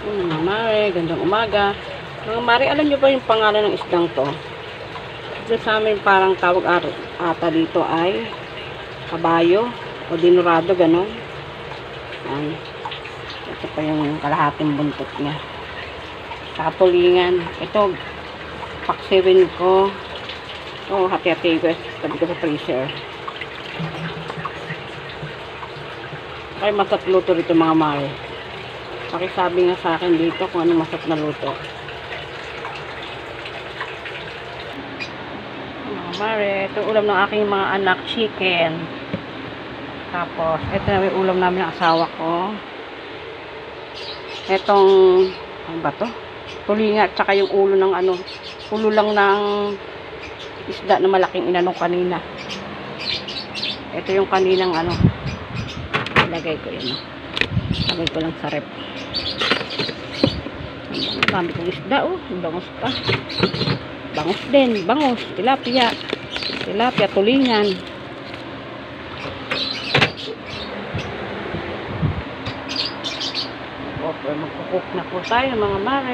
Mga mare, gandang umaga. Mga mare, alam nyo ba yung pangalan ng isdang to? Dito sa amin parang tawag ata dito ay kabayo o dinurado, ganon. Yan. Ito pa yung kalahating buntot niya. Katulingan. Ito, paksirin ko. Ito, hati-hati ko. Tabi ko sa freezer. Ay, masarap luto rito mga mare. Pakisabi nga sa akin dito kung ano masarap na luto. Mga mare, ito ulam ng aking mga anak, chicken. Tapos, ito na yung ulam namin ng asawa ko. Itong, ano ba to? Tulinga, tsaka yung ulo ng ano, ulo lang ng isda na malaking inanong kanina. Ito yung kaninang ano, ilagay ko yun. Lagay ko lang sa rep. Ang dami kong isda, oh. Bangos pa. Bangos din. Bangos. Tilapia. Tilapia, tulingan. Okay, magkukook na po tayo mga mare.